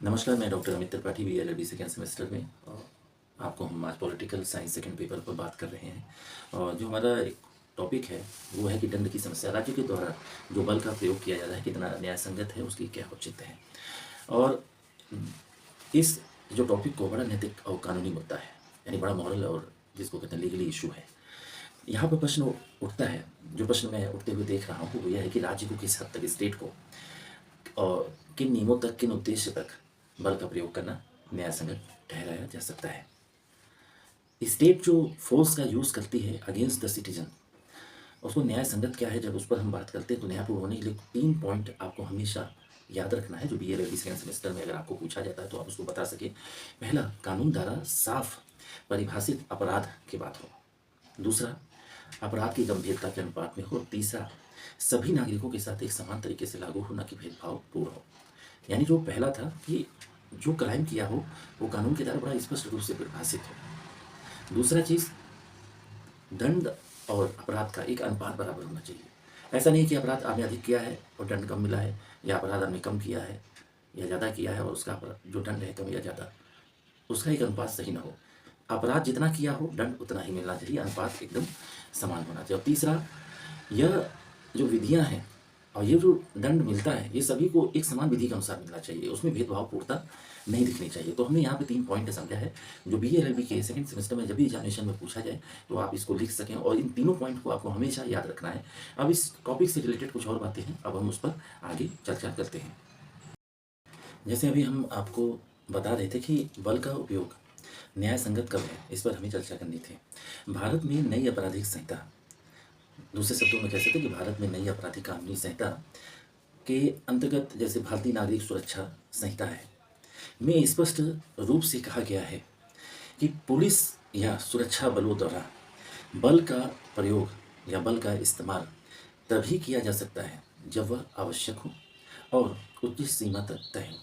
नमस्कार, मैं doctor Amit Tripathi BLLB second semester में और आपको हम आज पॉलिटिकल साइंस सेकेंड पेपर पर बात कर रहे हैं। और जो हमारा एक टॉपिक है वो है कि दंड की समस्या। राज्य के द्वारा जो बल का प्रयोग किया जा रहा है कितना न्याय संगत है, उसकी क्या औचित्य है। और इस जो टॉपिक को बड़ा नैतिक और कानूनी मुद्दा है, यानी बड़ा मॉरल और जिसको कहते हैं लीगली इशू है। यहाँ पर प्रश्न उठता है, जो प्रश्न मैं उठते हुए देख रहा हूँ वो यह है कि राज्य को किस हद तक, स्टेट को और किन नियमों तक, किन उद्देश्य तक बल का प्रयोग करना न्याय संगत ठहराया जा सकता है। स्टेट जो फोर्स का यूज़ करती है अगेंस्ट द सिटीजन, उसको न्याय संगत क्या है, जब उस पर हम बात करते हैं तो न्यायपूर्ण होने के लिए 3 पॉइंट आपको हमेशा याद रखना है, जो बीएलएलबी सेकेंड सेमेस्टर में अगर आपको पूछा जाता है तो आप उसको बता सके। पहला, कानून द्वारा साफ परिभाषित अपराध की बात हो। दूसरा, अपराध की गंभीरता के अनुपात में हो। तीसरा, सभी नागरिकों के साथ एक समान तरीके से लागू हो, न कि भेदभाव पूर्ण हो। यानी जो पहला था कि जो क्राइम किया हो वो कानून के द्वारा बड़ा स्पष्ट रूप से परिभाषित हो। दूसरा चीज़, दंड और अपराध का एक अनुपात बराबर होना चाहिए। ऐसा नहीं कि अपराध आपने अधिक किया है और दंड कम मिला है, या अपराध आपने कम किया है या ज़्यादा किया है और उसका जो दंड है कम या ज़्यादा, उसका एक अनुपात सही ना हो। अपराध जितना किया हो दंड उतना ही मिलना चाहिए, अनुपात एकदम समान होना चाहिए। और तीसरा, यह जो विधियां हैं और ये जो दंड मिलता है ये सभी को एक समान विधि के अनुसार मिलना चाहिए, उसमें भेदभावपूर्णता नहीं दिखनी चाहिए। तो हमने यहाँ पे 3 पॉइंट समझा है, जो बीएलएलबी के सेकंड सेमेस्टर में जब भी एग्जामिनेशन में पूछा जाए तो आप इसको लिख सकें, और इन तीनों पॉइंट को आपको हमेशा याद रखना है। अब इस टॉपिक से रिलेटेड कुछ और बातें हैं, अब हम उस पर आगे चर्चा करते हैं। जैसे अभी हम आपको बता रहे थे कि बल का उपयोग न्याय संगत कब है, इस पर हमें चर्चा करनी थी। भारत में नई आपराधिक संहिता, दूसरे शब्दों में कह सकते हैं कि भारत में नई आपराधिक कानूनी संहिता के अंतर्गत, जैसे भारतीय नागरिक सुरक्षा संहिता है, में स्पष्ट रूप से कहा गया है कि पुलिस या सुरक्षा बलों द्वारा बल का प्रयोग या बल का इस्तेमाल तभी किया जा सकता है जब वह आवश्यक हो और उचित सीमा तक तय हो।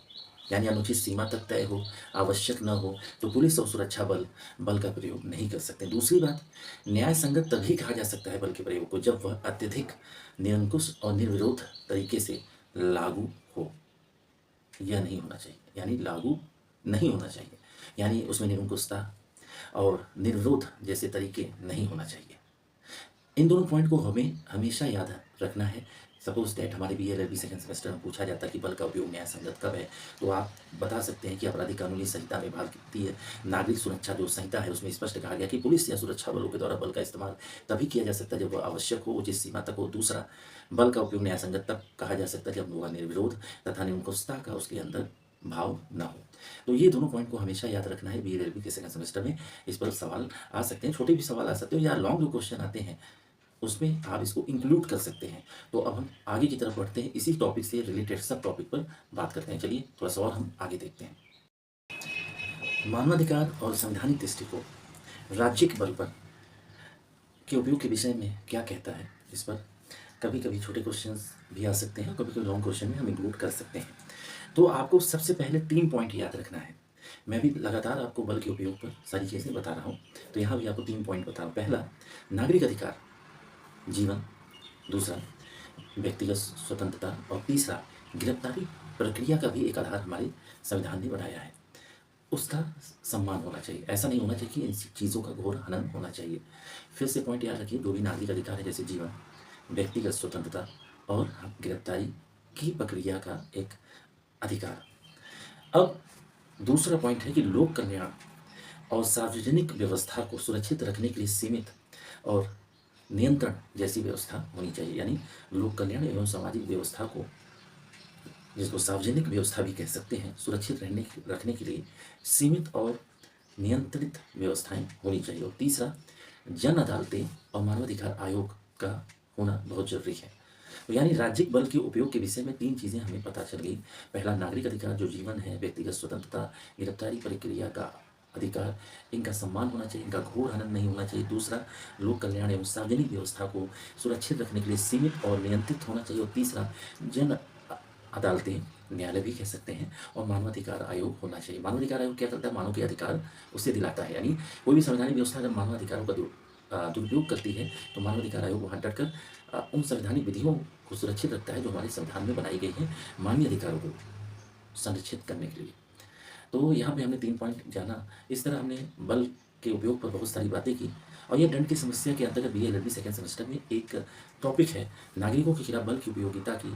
यानी अनुचित सीमा तक तय हो, आवश्यक न हो, तो पुलिस और सुरक्षा बल बल का प्रयोग नहीं कर सकते। दूसरी बात, न्याय संगत तभी कहा जा सकता है बल के प्रयोग को जब वह अत्यधिक, निरंकुश और निर्विरोध तरीके से लागू हो। यह नहीं होना चाहिए, यानी लागू नहीं होना चाहिए, यानी उसमें निरंकुशता और निर्विरोध जैसे तरीके नहीं होना चाहिए। इन दोनों पॉइंट को हमें हमेशा याद रखना है। सपोज दैट हमारे बीएलएलबी सेकंड सेमेस्टर में पूछा जाता है कि बल का उपयोग न्याय संगत कब है, तो आप बता सकते हैं कि आपराधिक कानूनी संहिता में भारतीय नागरिक सुरक्षा जो संहिता है उसमें स्पष्ट कहा गया कि पुलिस या सुरक्षा बलों के द्वारा बल का इस्तेमाल तभी किया जा सकता है जब वह आवश्यक हो, जिस सीमा तक हो। दूसरा, बल का उपयोग न्याय संगत तब कहा जा सकता है जब वह निर्विरोध तथा निरंकुशता का उसके अंदर भाव न हो। तो ये दोनों पॉइंट को हमेशा याद रखना है। बीएलएलबी के सेकंड सेमेस्टर में इस पर सवाल आ सकते हैं, छोटे भी सवाल आ सकते हैं, या लॉन्ग जो क्वेश्चन आते हैं उसमें आप इसको इंक्लूड कर सकते हैं। तो अब हम आगे की तरफ बढ़ते हैं, इसी टॉपिक से रिलेटेड सब टॉपिक पर बात करते हैं। चलिए थोड़ा सा और हम आगे देखते हैं। मानवाधिकार और संवैधानिक दृष्टिकोण राज्यिक बल पर के उपयोग के विषय में क्या कहता है, इस पर कभी कभी छोटे क्वेश्चंस भी आ सकते हैं, कभी कभी लॉन्ग क्वेश्चन में हम इंक्लूड कर सकते हैं। तो आपको सबसे पहले 3 पॉइंट याद रखना है। मैं भी लगातार आपको बल के उपयोग पर सारी चीज़ें बता रहा हूँ, तो यहाँ भी आपको 3 पॉइंट बता रहा हूँ। पहला, नागरिक अधिकार, जीवन। दूसरा, व्यक्तिगत स्वतंत्रता। और तीसरा, गिरफ्तारी प्रक्रिया का भी एक आधार हमारे संविधान ने बनाया है, उसका सम्मान होना चाहिए। ऐसा नहीं होना चाहिए कि इन चीज़ों का घोर हनन होना चाहिए। फिर से पॉइंट याद रखिए, जो भी नागरिक अधिकार है जैसे जीवन, व्यक्तिगत स्वतंत्रता और गिरफ्तारी की प्रक्रिया का एक अधिकार। अब दूसरा पॉइंट है कि लोक कल्याण और सार्वजनिक व्यवस्था को सुरक्षित रखने के लिए सीमित और नियंत्रण जैसी व्यवस्था होनी चाहिए। यानी लोक कल्याण एवं सामाजिक व्यवस्था को, जिसको सार्वजनिक व्यवस्था भी कह सकते हैं, सुरक्षित रखने के लिए सीमित और नियंत्रित व्यवस्थाएं होनी चाहिए। और तीसरा, जन अदालतें और मानवाधिकार आयोग का होना बहुत जरूरी है। तो यानी राज्यिक बल के उपयोग के विषय में 3 चीज़ें हमें पता चल गई। पहला, नागरिक अधिकार जो जीवन है, व्यक्तिगत स्वतंत्रता, गिरफ्तारी प्रक्रिया का अधिकार, इनका सम्मान होना चाहिए, इनका घोर हनन नहीं होना चाहिए। दूसरा, लोक कल्याण एवं सार्वजनिक व्यवस्था को सुरक्षित रखने के लिए सीमित और नियंत्रित होना चाहिए। और तीसरा, जन अदालतें, न्यायालय भी कह सकते हैं, और मानवाधिकार आयोग होना चाहिए। मानवाधिकार आयोग क्या करता है, मानव के अधिकार उससे दिलाता है। यानी कोई भी संवैधानिक व्यवस्था अगर मानवाधिकारों का दुरुपयोग करती है तो मानवाधिकार आयोग वहाँ डटकर उन संवैधानिक विधियों को सुरक्षित रखता है जो हमारे संविधान में बनाई गई हैं, मानवीय अधिकारों को संरक्षित करने के लिए। तो यहाँ पे हमने 3 पॉइंट जाना। इस तरह हमने बल के उपयोग पर बहुत सारी बातें की और ये दंड की समस्या के अंतर्गत बीए एलएलबी सेकंड सेमेस्टर में एक टॉपिक है, नागरिकों के खिलाफ बल की उपयोगिता की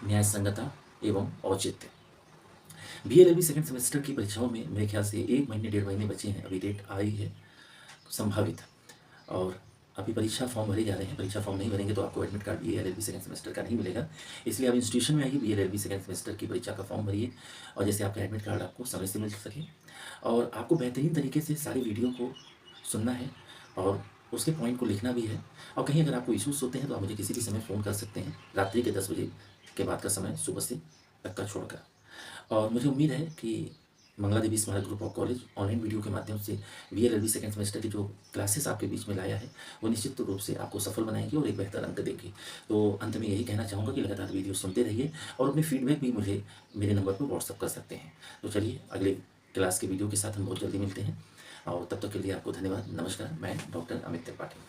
न्याय संगतता एवं औचित्य। बीए एलएलबी सेकंड सेमेस्टर की परीक्षाओं में मेरे ख्याल से 1 महीने 1.5 महीने बचे हैं, अभी डेट आई है संभावित, और अभी परीक्षा फॉर्म भरे जा रहे हैं। परीक्षा फॉर्म नहीं भरेंगे तो आपको admit card BA LLB second semester का नहीं मिलेगा। इसलिए आप इंस्टीट्यूशन में आइए, बीए एलएलबी सेकंड सेमेस्टर की परीक्षा का फॉर्म भरिए और जैसे आपका एडमिट कार्ड आपको समय से मिल सके। और आपको बेहतरीन तरीके से सारी वीडियो को सुनना है और उसके पॉइंट को लिखना भी है। और कहीं अगर आपको इश्यूज़ होते हैं तो आप मुझे किसी भी समय फ़ोन कर सकते हैं, रात्रि के 10 बजे के बाद का समय, सुबह से तक का छोड़कर। और मुझे उम्मीद है कि मंगला देवी स्मारक group of college online video के माध्यम से बीएलएलबी सेकंड सेमेस्टर की जो क्लासेस आपके बीच में लाया है वो निश्चित रूप से आपको सफल बनाएगी और एक बेहतर अंक देगी। तो अंत में यही कहना चाहूँगा कि लगातार वीडियो सुनते रहिए और अपने फीडबैक भी मुझे मेरे नंबर पर व्हाट्सअप कर सकते हैं। तो चलिए अगले क्लास के वीडियो के साथ हम बहुत जल्दी मिलते हैं और तब तक के लिए आपको धन्यवाद। नमस्कार, मैं डॉक्टर अमित त्रिपाठी।